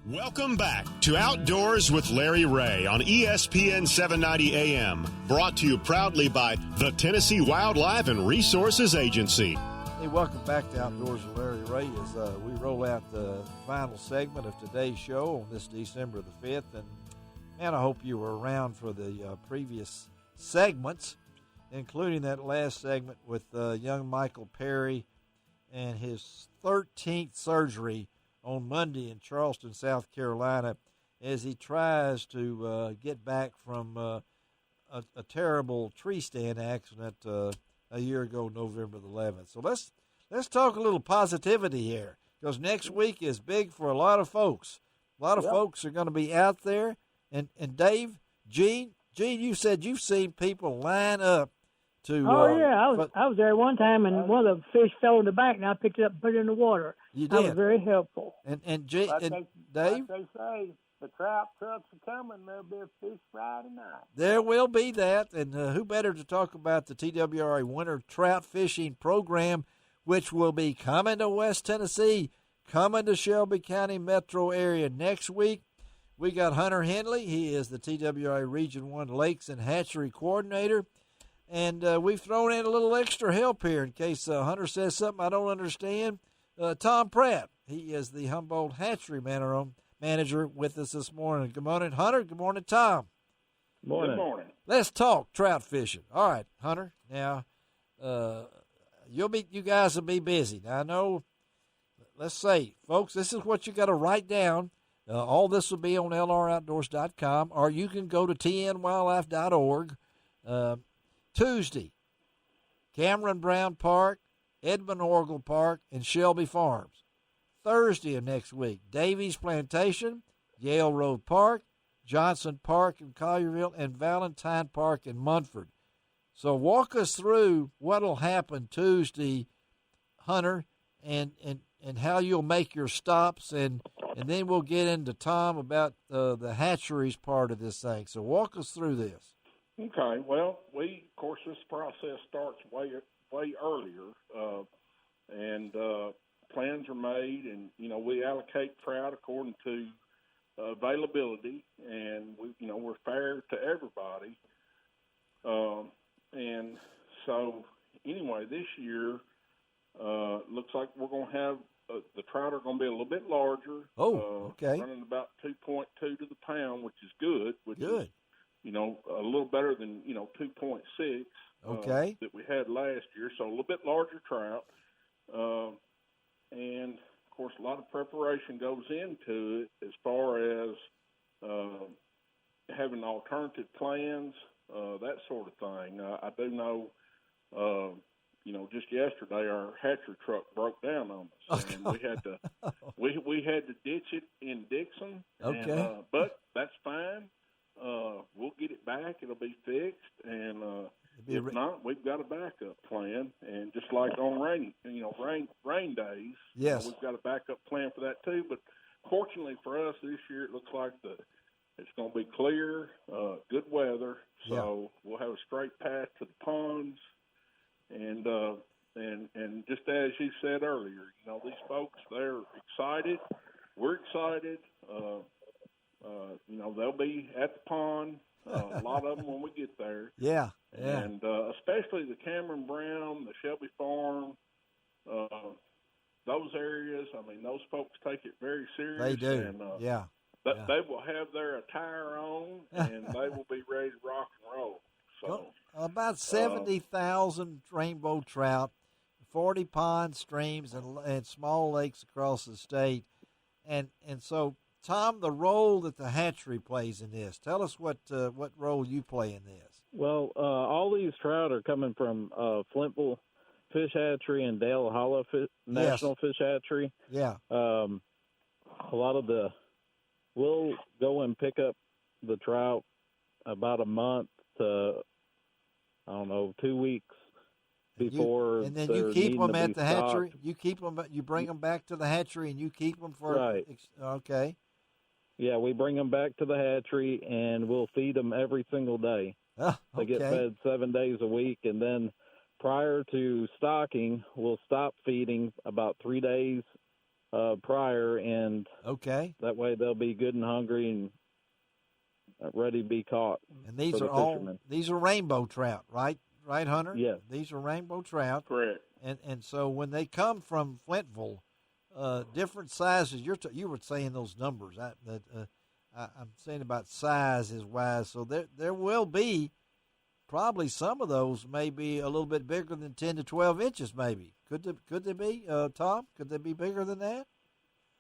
Welcome back to Outdoors with Larry Ray on ESPN 790 AM, brought to you proudly by the Tennessee Wildlife and Resources Agency. Hey, welcome back to Outdoors with Larry Ray as we roll out the final segment of today's show on this December the 5th. And, man, I hope you were around for the previous segments, including that last segment with young Michael Perry and his 13th surgery on Monday in Charleston, South Carolina, as he tries to get back from a terrible tree stand accident a year ago, November the 11th. So let's talk a little positivity here, because next week is big for a lot of folks. A lot of folks are going to be out there. And Dave, Gene, you said you've seen people line up to. I was there one time, and one of the fish fell in the bank, and I picked it up and put it in the water. You did. That was very helpful. And Dave, like they say, the trout trucks are coming. There'll be a fish Friday night. There will be that, and who better to talk about the TWRA Winter Trout Fishing Program, which will be coming to West Tennessee, coming to Shelby County metro area next week. We got Hunter Henley. He is the TWRA Region 1 Lakes and Hatchery Coordinator. And we've thrown in a little extra help here in case Hunter says something I don't understand. Tom Pratt, he is the Humboldt Hatchery manager with us this morning. Good morning, Hunter. Good morning, Tom. Good morning. Let's talk trout fishing. All right, Hunter. Now, you guys will be busy. Now, I know, let's say, folks, this is what you got to write down. All this will be on lroutdoors.com, or you can go to tnwildlife.org. Tuesday, Cameron Brown Park, Edmund Orgel Park, and Shelby Farms. Thursday of next week, Davies Plantation, Yale Road Park, Johnson Park in Collierville, and Valentine Park in Munford. So walk us through what will happen Tuesday, Hunter, and how you'll make your stops, and then we'll get into Tom about the hatcheries part of this thing. So walk us through this. Okay. Well, of course, this process starts way earlier, and plans are made, and we allocate trout according to availability, and we're fair to everybody. And so, anyway, this year looks like we're going to have the trout are going to be a little bit larger. Oh, okay. Running about 2.2 to the pound, which is good. Good. A little better than 2.6. Okay. That we had last year, so a little bit larger trout. And of course, a lot of preparation goes into it as far as having alternative plans, that sort of thing. I do know, just yesterday our hatchery truck broke down on us, and we had to we had to ditch it in Dixon. Okay, and, but that's fine. We'll get it back. It'll be fixed, and if not, we've got a backup plan. And just like on rain days, yes, we've got a backup plan for that too. But fortunately for us, this year it looks like it's going to be clear, good weather, so we'll have a straight path to the ponds. And just as you said earlier, these folks, they're excited. We're excited. They'll be at the pond, a lot of them when we get there. Yeah. And especially the Cameron Brown, the Shelby Farm, those areas, those folks take it very serious. They do, and, They will have their attire on, and they will be ready to rock and roll. So about 70,000 rainbow trout, 40 ponds, streams, and small lakes across the state. And so, Tom, the role that the hatchery plays in this, tell us what role you play in this. Well, all these trout are coming from Flintville Fish Hatchery and Dale Hollow National Fish Hatchery. Yeah. A lot of we'll go and pick up the trout about a month to, 2 weeks before. And then you keep them at the hatchery. You keep them. You bring them back to the hatchery, and you keep them for. Right. Okay. Yeah, we bring them back to the hatchery, and we'll feed them every single day. Oh, okay. They get fed 7 days a week, and then prior to stocking, we'll stop feeding about 3 days prior, and Okay. that way they'll be good and hungry and ready to be caught. And these for are the all fishermen. these are rainbow trout, right? Right, Hunter? Yes. These are rainbow trout. Correct. And so when they come from Flintville, different sizes. You were saying those numbers. I'm saying about sizes wise. So there will be probably some of those may be a little bit bigger than 10 to 12 inches. Maybe could they be, Tom? Could they be bigger than that?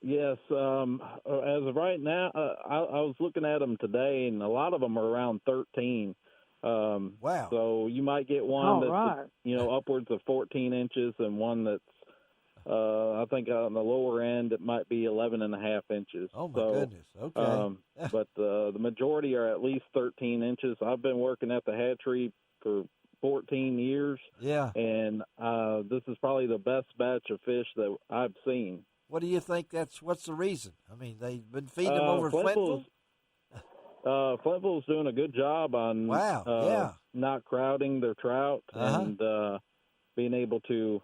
Yes. As of right now, I was looking at them today, and a lot of them are around 13. Wow. So you might get one that's right. Upwards of 14 inches, and one that's I think on the lower end it might be 11.5 inches. Oh my goodness. Okay. But the majority are at least 13 inches. I've been working at the hatchery for 14 years. Yeah. And this is probably the best batch of fish that I've seen. What do you think? What's the reason? I mean, they've been feeding them over Flintville. Flintville's doing a good job on not crowding their trout and being able to,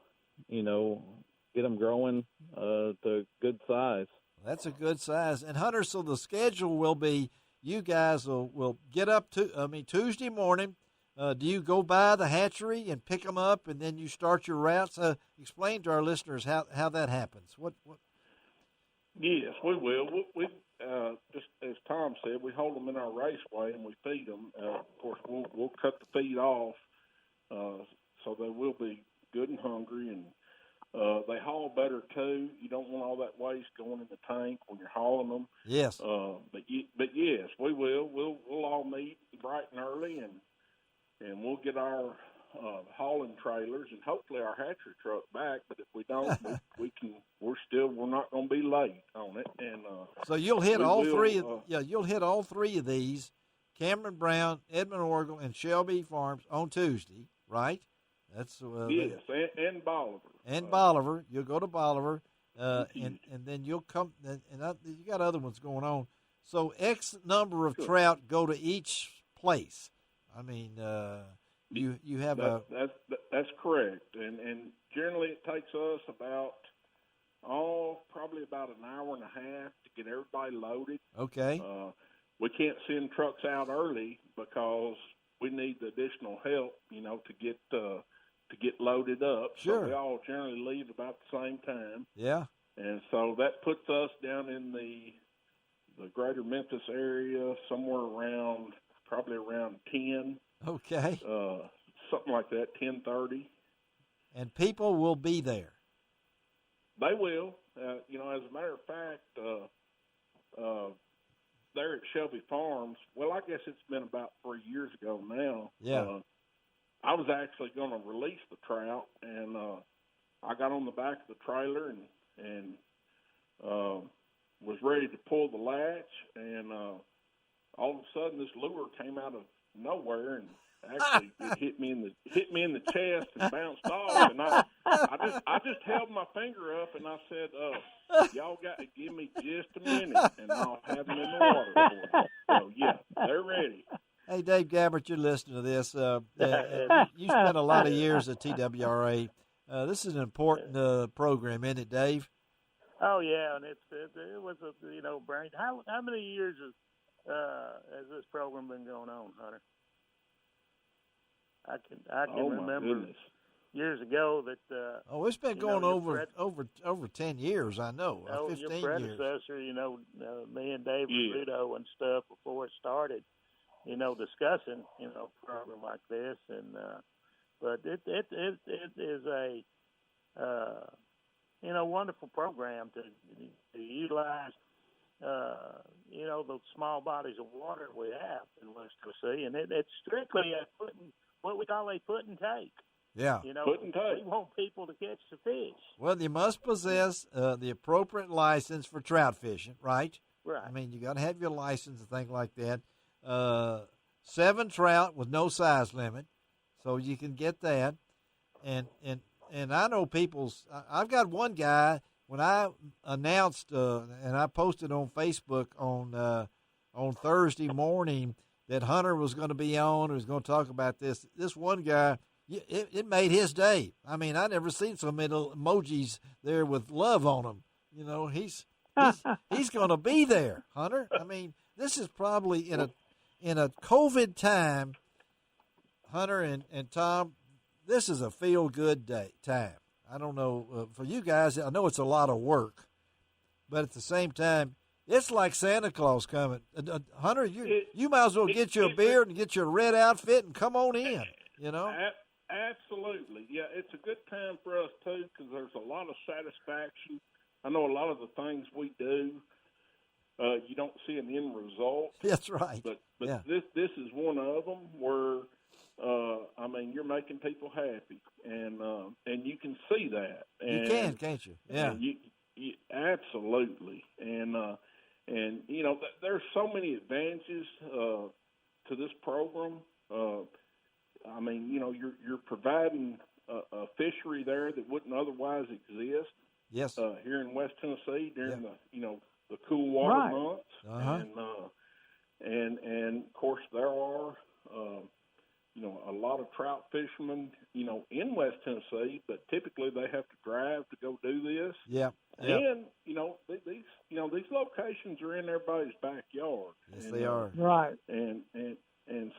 get them growing to good size. That's a good size. And Hunter, so the schedule will be you guys will get up Tuesday morning. Do you go by the hatchery and pick them up, and then you start your routes? Explain to our listeners how that happens. What? Yes, we will. We just as Tom said, we hold them in our raceway and we feed them. Of course, we'll cut the feed off, so they will be good and hungry, and they haul better too. You don't want all that waste going in the tank when you're hauling them. Yes. But yes, we will. We'll all meet bright and early, and we'll get our hauling trailers and hopefully our hatchery truck back. But if we don't, we can. We're not going to be late on it. And so you'll hit all three. You'll hit all three of these: Cameron Brown, Edmond Orville, and Shelby Farms on Tuesday, right? That's yes, and Bolivar. And Bolivar, you'll go to Bolivar, and then you'll come. You got other ones going on. So X number of trout go to each place. I mean, you have that's correct, and generally it takes us probably about an hour and a half to get everybody loaded. Okay. We can't send trucks out early because we need the additional help, to get loaded up. Sure. So we all generally leave about the same time. Yeah. And so that puts us down in the greater Memphis area somewhere probably around 10. Okay. Something like that, 10:30. And people will be there. They will. As a matter of fact, there at Shelby Farms, well, I guess it's been about 3 years ago now. Yeah. I was actually going to release the trout, and I got on the back of the trailer and was ready to pull the latch, and all of a sudden this lure came out of nowhere and actually it hit me in the chest and bounced off, and I just held my finger up and I said, y'all got to give me just a minute and I'll have them in the water for you. So yeah, they're ready. Hey, Dave Gabbert, you're listening to this. You spent a lot of years at TWRA. This is an important program, isn't it, Dave? Oh yeah, and it was a brain. How many years has this program been going on, Hunter? I can remember years ago that. It's been going over 10 years. I know. 15 your predecessor, years. Me and David Rudo and stuff before it started. Discussing, a program like this, and but it is a wonderful program to utilize, those small bodies of water we have in West Tennessee, and it's strictly what we call a put and take. Yeah, put and take. We want people to catch the fish. Well, you must possess the appropriate license for trout fishing, right? Right. I mean, you got to have your license and things like that. 7 trout with no size limit, so you can get that. And I know I've got one guy when I announced and I posted on Facebook on Thursday morning that Hunter was going to be on and was going to talk about this. This one guy, it made his day. I mean, I never seen so many little emojis there with love on them. You know, he's going to be there, Hunter. I mean, this is probably in a COVID time, Hunter and Tom. This is a feel good time. I don't know for you guys. I know it's a lot of work, but at the same time, it's like Santa Claus coming. Hunter, you might as well get you a beard and get your red outfit and come on in. You know. Absolutely, yeah. It's a good time for us too because there's a lot of satisfaction. I know a lot of the things we do, you don't see an end result. That's right. But yeah. this is one of them where, I mean, you're making people happy, and you can see that. And, you can, can't you? Yeah. You absolutely. And you know, there's so many advantages to this program. I mean, you know, you're providing a fishery there that wouldn't otherwise exist. Yes. Here in West Tennessee during the cool water months, Uh-huh. and of course there are a lot of trout fishermen in West Tennessee, but typically they have to drive to go do this. Yeah. And these locations are in everybody's backyard. Yes, they are. Right. And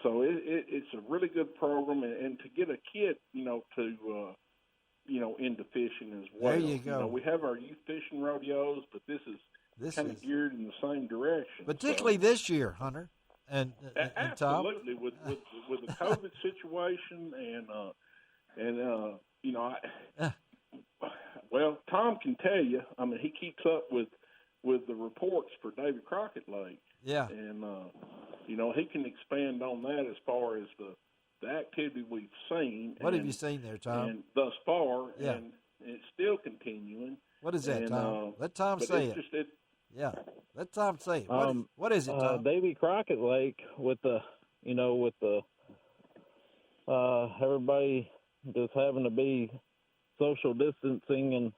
so it's a really good program, and to get a kid to into fishing as well. There you go. We have our youth fishing rodeos, but this is kind of geared in the same direction. Particularly this year, Hunter and Tom. Absolutely, with the COVID situation well, Tom can tell you. I mean, he keeps up with the reports for Davy Crockett Lake. Yeah, and he can expand on that as far as the activity we've seen. What have you seen there, Tom? And thus far, yeah. And it's still continuing. What is that, Tom? Let Tom say it. Yeah, let Tom say it. What is it, Tom? Davy Crockett Lake with the everybody just having to be social distancing and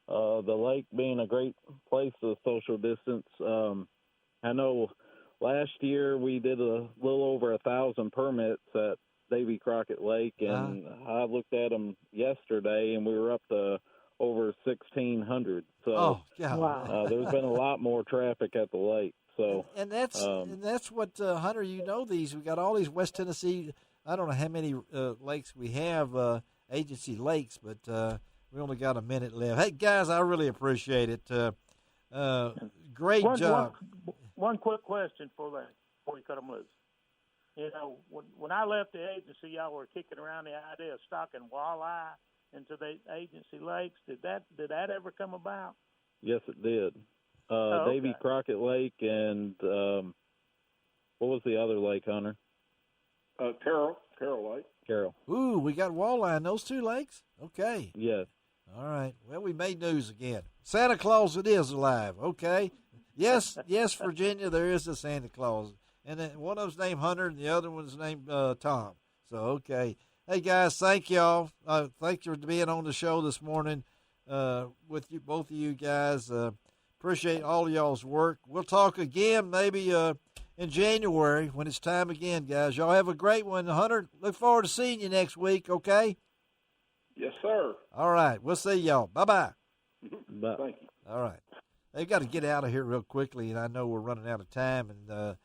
the lake being a great place to social distance. I know last year we did a little over 1,000 permits at Davy Crockett Lake, and I looked at them yesterday, and we were up to over 1,600. So there's been a lot more traffic at the lake. So and that's what Hunter. We got all these West Tennessee. I don't know how many lakes we have, agency lakes, but we only got a minute left. Hey guys, I really appreciate it. Great job. One quick question before you cut them loose. When I left the agency, y'all were kicking around the idea of stocking walleye into the agency lakes. Did that ever come about? Yes, it did. Davy Crockett Lake and what was the other lake, Hunter? Carroll Lake. Carroll. Ooh, we got walleye in those two lakes? Okay. Yes. All right. Well, we made news again. Santa Claus it is alive. Okay. Yes, Virginia, there is a Santa Claus. And then one of them's named Hunter and the other one's named Tom. So, okay. Hey, guys, thank y'all. Thank you for being on the show this morning with you, both of you guys. Appreciate all of y'all's work. We'll talk again maybe in January when it's time again, guys. Y'all have a great one. Hunter, look forward to seeing you next week, okay? Yes, sir. All right. We'll see y'all. Bye-bye. Bye. Thank you. All right. They've got to get out of here real quickly, and I know we're running out of time, and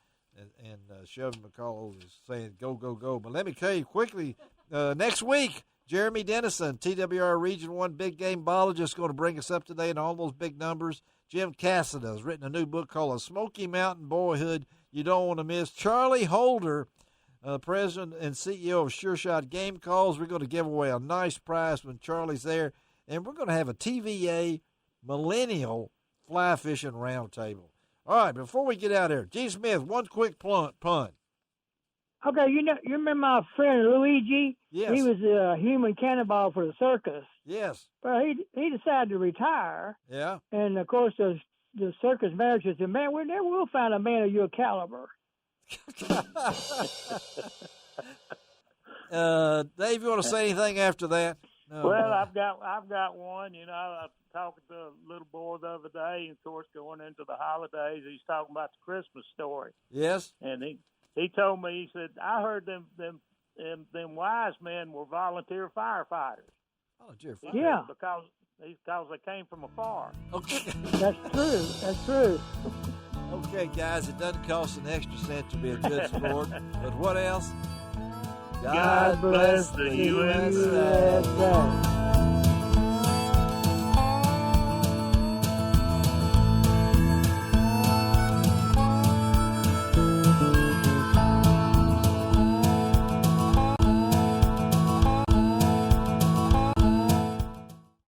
Sheldon McCall is saying go, go, go. But let me tell you quickly, next week, Jeremy Dennison, TWR Region 1 big game biologist, going to bring us up today in all those big numbers. Jim Cassida has written a new book called A Smoky Mountain Boyhood You Don't Want to Miss. Charlie Holder, president and CEO of Sure Shot Game Calls. We're going to give away a nice prize when Charlie's there. And we're going to have a TVA Millennial Fly Fishing Roundtable. All right, before we get out of here, G. Smith, one quick pun. Okay, you remember my friend Luigi? Yes. He was a human cannonball for the circus. Yes. Well, he decided to retire. Yeah. And, of course, the circus manager said, man, we never will find a man of your caliber. Dave, you want to say anything after that? No. Well, I've got one. I was talking to a little boy the other day, and of course, going into the holidays, he's talking about the Christmas story. Yes. And he told me, he said, I heard them wise men were volunteer firefighters. Volunteer Yeah. because they came from afar. Okay. That's true. That's true. Okay, guys, it doesn't cost an extra cent to be a good sport. But what else? God bless the USA. USA.